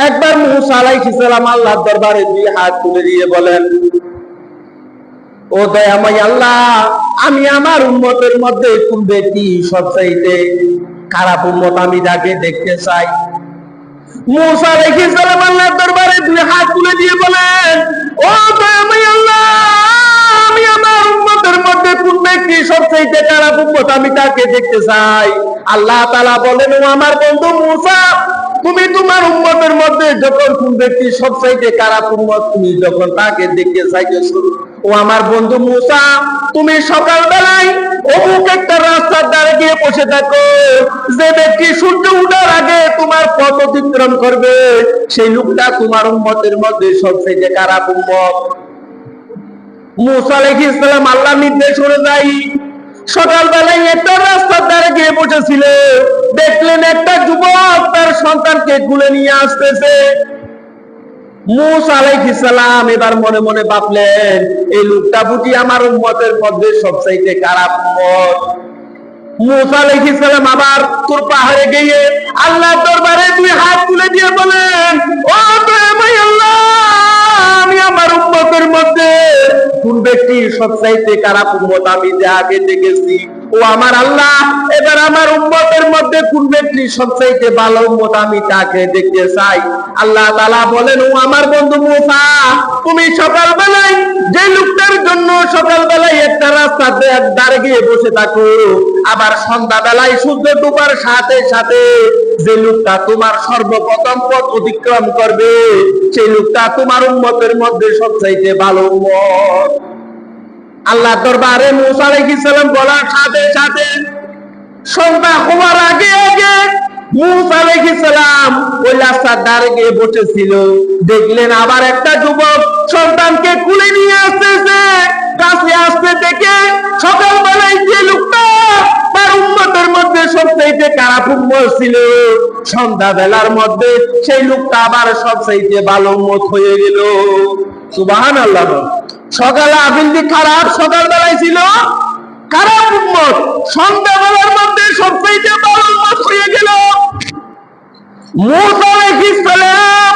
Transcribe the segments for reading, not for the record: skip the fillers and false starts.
একবার মুসা আলাইহিস সালাম আল্লাহর দরবারে দুই হাত তুলে দিয়ে বলেন, ও দয়াময় আল্লাহ, আমি আমার উম্মতের মধ্যে কোন ব্যক্তি সবচাইতে খারাপ উম্মত আমি তাকে দেখতে চাই। মুসা আলাইহিস সালাম আল্লাহর দরবারে দুই হাত তুলে দিয়ে বলেন, ও দয়াময় আল্লাহ, আমি আমার উম্মতের মধ্যে কোন ব্যক্তি সবচাইতে খারাপ উম্মত আমি তাকে দেখতে চাই। আল্লাহ তাআলা বলেন, ও আমার বন্ধু মুসা, তুমি তোমার উম্মতের মধ্যে যখন কোন ব্যক্তি সবচাইতে খারাপ উম্মত তুমি যখন তাকে দেখতে চাইতেছো, ও আমার বন্ধু মুসা, তুমি সকাল বেলায় অমুক একটা রাস্তার ধারে গিয়ে বসে থাকো, যে ব্যক্তি সূর্য উঠার আগে তোমার পথ অতিক্রম করবে সেই লোকটা তোমার উম্মতের মধ্যে সবচাইতে খারাপ উম্মত। মুসা আলাইহিস সালাম আল্লাহর নির্দেশ অনুযায়ী সকালবেলায় একটা রাস্তার ধারে গিয়ে বসেছিল, দেখলেন একটা যুবক তার সন্তানকে কোলে নিয়ে আসতেছে। মুসা আলাইহিস সালাম এবার মনে মনে ভাবলেন, এই লোকটা বুঝি আমার উম্মতের মধ্যে সবচাইতে খারাপ উম্মত। মুসা আলাইহিস সালাম আবার তোর পাহাড়ে গিয়ে আল্লাহর দরবারে দুই হাত তুলে দিয়ে বলেন, ও দয়াময় আল্লাহ, আমি আমার উম্মতের মধ্যে কোন ব্যক্তি সবচাইতে খারাপ উম্মত আমি আগে দেখেছি, ও আমার আল্লাহ, এবার আমার উম্মতের মধ্যে কোন ব্যক্তি সবচাইতে ভালো উম্মত আমি তাকে দেখতে চাই। আল্লাহ তাআলা বলেন, ও আমার বন্ধু মুসা, তুমি সকালবেলায় যে লোকটার জন্য সকালবেলায় একটা রাস্তার ধারে গিয়ে বসে থাকো, আবার সন্ধ্যাবেলায় সূর্য ডুবার সাথে সাথে যে লোকটা তোমার সর্বপ্রথম পথ অতিক্রম করবে সেই লোকটা তোমার উম্মতের মধ্যে সবচাইতে ভালো উম্মত। আল্লাহ দরবারে মুসা আলাইহিস সালাম বলার সাথে সাথে সন্ধ্যা হওয়ার আগে আগে মুসা আলাইহিস সালাম ওই রাস্তার ধারে গিয়ে বসেছিল, দেখলেন আবার একটা যুবক সন্তানকে কুলে নিয়ে আসতেছে। কাছে আসতে দেখে সকালবেলায় যে লোকটা তার উম্মতের মধ্যে সবচাইতে খারাপ উম্মত ছিল, সন্ধ্যাবেলার মধ্যে সেই লোকটা আবার সবচাইতে ভালো উম্মত হয়ে গেল। সুবহানাল্লাহ। সকালে আফিলটি খারাপ, সকালবেলায় ছিল খারাপ উম্মত, সন্ধ্যাবেলার মধ্যে সবচাইতে ভালো উম্মত হয়ে গেল। মুসা আলাইহিস সালাম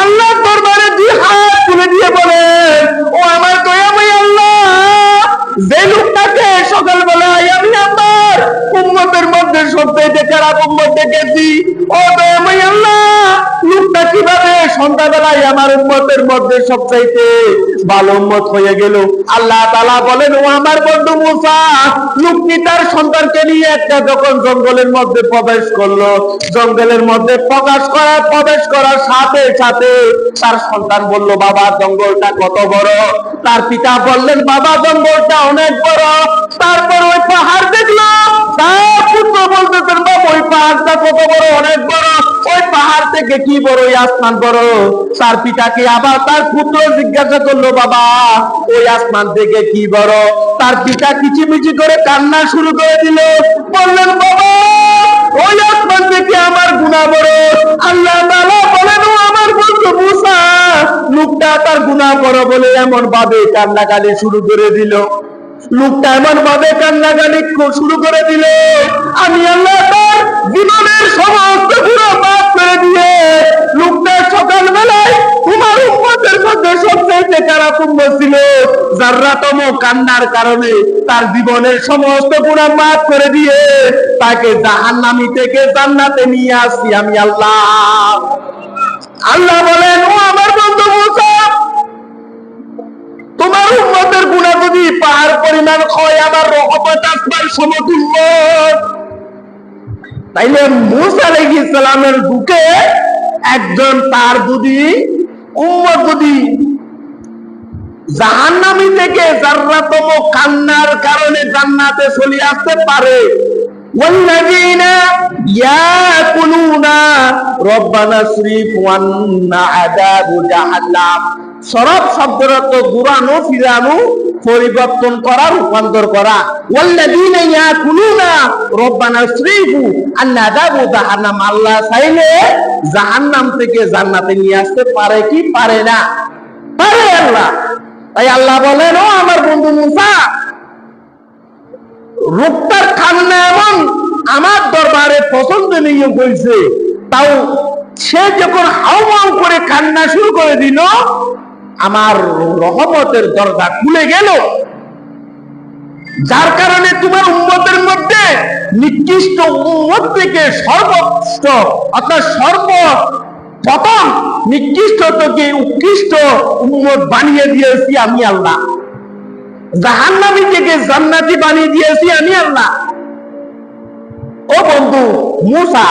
আল্লাহর দরবারে দুই হাত তুলে দিয়ে বলেন, ও আমার দয়াময় আল্লাহ, যে লোকটাকে সকালবেলায় আমি আমার উম্মতের মধ্যে সবচাইতে খারাপ উম্মত দেখেছি, ও দয়াময় আল্লাহ, লোকটা কিভাবে সন্ধ্যাবেলায় আমার উম্মতের মধ্যে সবচাইতে ভালো উম্মত হয়ে গেল। আল্লাহ তাআলা বলেন, ও আমার বন্ধু মুসা, লোকটি তার সন্তানকে নিয়ে একটা যখন জঙ্গলের মধ্যে প্রবেশ করলো, জঙ্গলের মধ্যে প্রবেশ করার সাথে সাথে তার সন্তান বলল, বাবা জঙ্গলটা কত বড়। তার পিতা বললেন, বাবা জঙ্গলটা অনেক বড়। তারপর ওই পাহাড় দেখলো, তার পুত্র বলতেছেন, বাবা ওই পাহাড়টা কত বড়, অনেক বড়। ওই পাহাড় থেকে কি বড়, ওই আসমান বড়। তার পিতাকে আবার তার পুত্র জিজ্ঞাসা করলো, বাবা ওই আসমান থেকে কি বড়। তার পিতা কিচিমিচি করে কান্না শুরু করে দিল, বললেন, বাবা ওই আসমান থেকে আমার গুনাহ বড়। আল্লাহ তাআলা বলেন, ও আমার বন্ধু মুসা, লোকটা তার গুনাহ বড় বলে এমন ভাবে কান্নাকাটি শুরু করে দিল, লোকটা এমন ভাবে কান্নাকাটি শুরু করে দিল, আমি আল্লাহ তার জীবনের সমস্ত গুনাহ মাফ করে দিয়ে লোকটা সকালবেলায় তোমার উম্মতের মধ্যে সবচেয়ে খারাপ উম্মত ছিল, যাররাতম কান্নার কারণে তার জীবনের সমস্ত গুনাহ মাফ করে দিয়ে তাকে জাহান্নামী থেকে জান্নাতে নিয়ে আসি আমি আল্লাহ। আল্লাহ বলেন, ও আমার বন্ধু মুসা, তোমার উম্মতের গুনাহ যদি পাহাড় পরিমাণ হয়, আমার রহমত আসমান সমতুল্য। তাইলে মুসা আলাইহিস সালামের বুকে একজন তার যদি উম্মত যদি জাহান্নামী থেকে যাররাতম কান্নার কারণে জান্নাতে চলে আসতে পারে, ওয়াল্লাযীনা ইয়াকুলুনা রব্বানা সরিফ ওয়ান্না আযাবু জাহান্নাম। সরব শব্দের অর্থ ঘুরানো, ফিরানো, পরিবর্তন করা, রূপান্তর করা। ওয়াল্লাযীনা ইয়াকুলুনা রব্বানা সরিফ আন্না আযাবু জাহান্নাম। আল্লাহ চাইলে জাহান্নাম থেকে জান্নাতে নিয়ে আসতে পারে কি পারে না? পারে আল্লাহ। তাই আল্লাহ বলেন, ও আমার বন্ধু মুসা, রূপটার কান্না এমন আমার দরবারে পছন্দনীয় হয়েছে, তাও সে যখন হাউমাউ করে কান্না শুরু করে দিল, আমার রহমতের দরজা খুলে গেল। যার কারণে তোমার উম্মতের মধ্যে নিকৃষ্ট উম্মত থেকে সর্বোচ্চ অর্থাৎ সর্বপ্রথম নিকৃষ্ট থেকে উৎকৃষ্ট উম্মত বানিয়ে দিয়েছি আমি আল্লাহ। জাহান্নামী থেকে জান্নাতি বানিয়ে দিয়েছি আমি আল্লাহ। ও বন্ধু মুসা,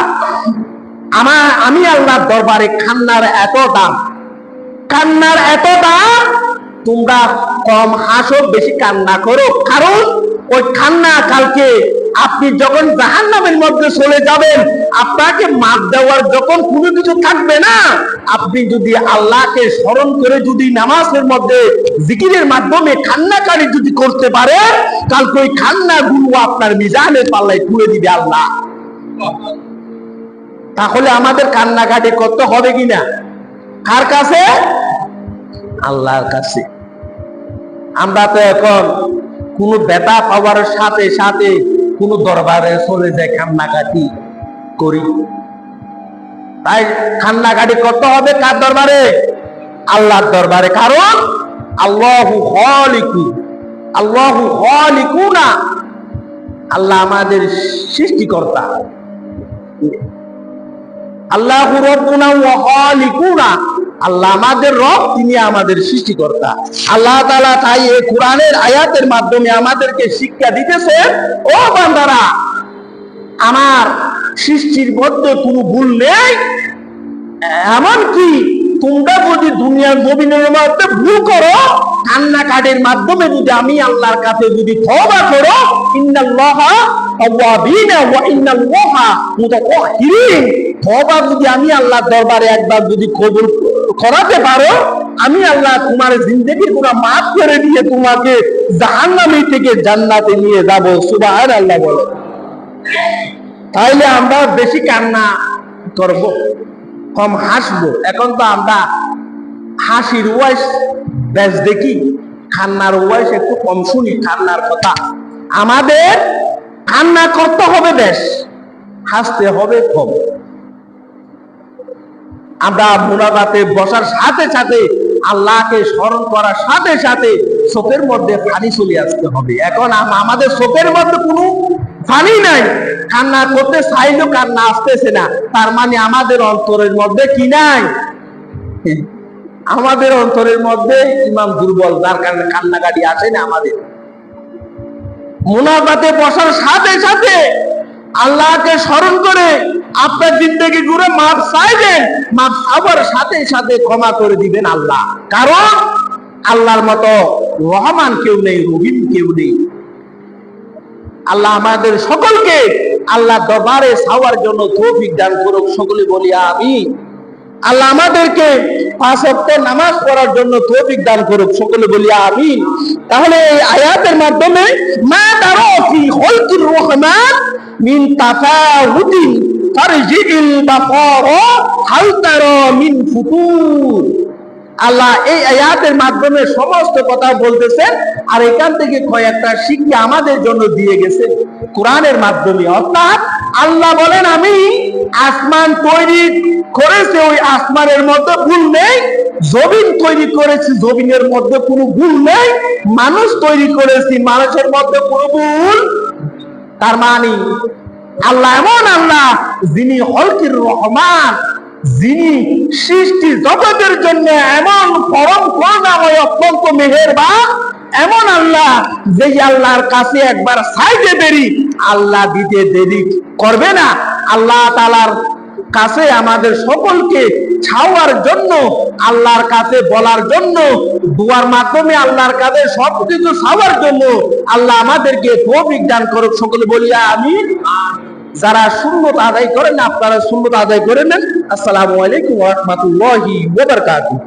আমি আল্লাহর দরবারে কান্নার এত দাম, তোমরা কম হাসো, বেশি কান্না করো। কারণ ওই কান্না কালকে আপনি যখন জাহান্নামের মধ্যে চলে যাবেন, আপনাকে মাপ দেওয়ার যখন কোনো কিছু থাকবে না, আপনি যদি আল্লাহকে স্মরণ করে যদি নামাজের মধ্যে জিকিরের মাধ্যমে কান্নাকারি যদি করতে পারেন, কালকে ওই কান্নাগুলো আপনার মিজানের পাল্লায় তুলে দিবে আল্লাহ। তাহলে আমাদের কান্নাকাটি করতে হবে কিনা? কার কাছে? আল্লাহর কাছে। আমরা তো এখন কোন ব্যথা পাওয়ার সাথে সাথে কোন দরবারে চলে যায় কান্নাকাটি করি। তাই কান্নাকাটি করতে হবে কার দরবারে? আল্লাহর দরবারে। কারণ আল্লাহু খালিকুনা, আল্লাহ আমাদের সৃষ্টিকর্তা। আল্লাহু রাব্বুনা ওয়া খালিকুনা, আল্লাহ আমাদের রব, তিনি আমাদের সৃষ্টিকর্তা। আল্লাহ তাআলা তাই এই কোরআনের আয়াতের মাধ্যমে আমাদেরকে শিক্ষা দিতেছে, ও বান্দারা, আমার সৃষ্টির মধ্যে কোনো ভুল নেই। এমনকি তোমরা যদি দুনিয়ার জমিনের মধ্যে ভুল করো, কান্নাকাটির মাধ্যমে যদি আমি আল্লাহর কাছে যদি তওবা করো, ইন্নাল্লাহা তাওয়াবিনা ওয়া ইন্নাল্লাহা মুতাতাহহিরিন, তওবা যদি আমি আল্লাহর দরবারে একবার যদি কবুল করাতে পারো, আমি আল্লাহ তোমার জিন্দেগির গুনাহ মাফ করে দিয়ে তোমাকে জাহান্নামী থেকে জান্নাতে নিয়ে যাব। সুবহানাল্লাহ বলো। তাইলে আমরা বেশি কান্না করব, কম হাসবো। এখন তো আমরা হাসির ওয়াইস বেশ দেখি, কান্নার ওয়াইস একটু কম শুনি। কান্নার কথা আমাদের কান্না করতে হবে বেশ, হাসতে হবে কম। আমরা মুনাজাতে বসার সাথে সাথে, আল্লাহকে স্মরণ করার সাথে সাথে চোখের মধ্যে পানি চলে আসতে হবে। এখন আমাদের চোখের মধ্যে কোনো পানি নাই, কান্না করতে চাইলেও কান্না আসতেছে না। তার মানে আমাদের অন্তরের মধ্যে কি নাই? আমাদের অন্তরের মধ্যে ইমান দুর্বল, যার কারণে কান্নাকাটি আসে না আমাদের। মুনাজাতে বসার সাথে সাথে আল্লাহকে স্মরণ করে আপনার জিন্দেগি গুলো মাপ চাইবেন, মাপ চাওয়ার সাথে সাথে ক্ষমা করে দিবেন আল্লাহ। কারণ আল্লাহর মতো রহমান কেউ নেই, রহিম কেউ নেই। আল্লাহ আমাদের সকলকে আল্লাহ দরবারে চাওয়ার জন্য তৌফিক দান করুক। সকলে বলি আমিন। আল্লাহ আমাদেরকে 5 ওয়াক্ত নামাজ পড়ার জন্য তৌফিক দান করুক। সকলে বলি আমিন। তাহলে এই আয়াতের মাধ্যমে মা তারা ফি খালকির রহমান মিন তাফাউতিন ফারজিল বাসার হাল তারা মিন ফুতুর। আল্লাহ এই আয়াতের মাধ্যমে সমস্ত কথা বলতেছেন, আর এখান থেকে কয়েকটা শিক্ষা আমাদের জন্য দিয়ে গেছে কোরআনের মাধ্যমে। অর্থাৎ আল্লাহ বলেন, আমি আসমান তৈরি করেছি, ওই আসমানের মধ্যে ভুল নেই। জমিন তৈরি করেছি, জমিনের মধ্যে কোনো ভুল নেই। মানুষ তৈরি করেছি, মানুষের মধ্যে কোনো ভুল। তার মানে আল্লাহ এমন আল্লাহ যিনি খালকির রহমান, যিনি সৃষ্টি জগতের জন্য এমন পরম করুণাময়, অত্যন্ত মেহেরবান এমন আল্লাহ, যে আল্লাহর কাছে একবার চাইতে দেরি, আল্লাহ দিতে দেরি করবে না। আল্লাহ তাআলার কাছে আমাদের সকলকে চাওয়ার জন্য, আল্লাহর কাছে বলার জন্য, দুয়ার মাধ্যমে আল্লাহর কাছে সবকিছু চাওয়ার জন্য আল্লাহ আমাদেরকে তৌফিক দান করুক। সকলে বলি আমিন। যারা সুন্নত আদায় করেন, আপনারা সুন্নত আদায় করে নেন। আসসালামু আলাইকুম ওয়া রাহমাতুল্লাহি ওয়া বারাকাতুহু।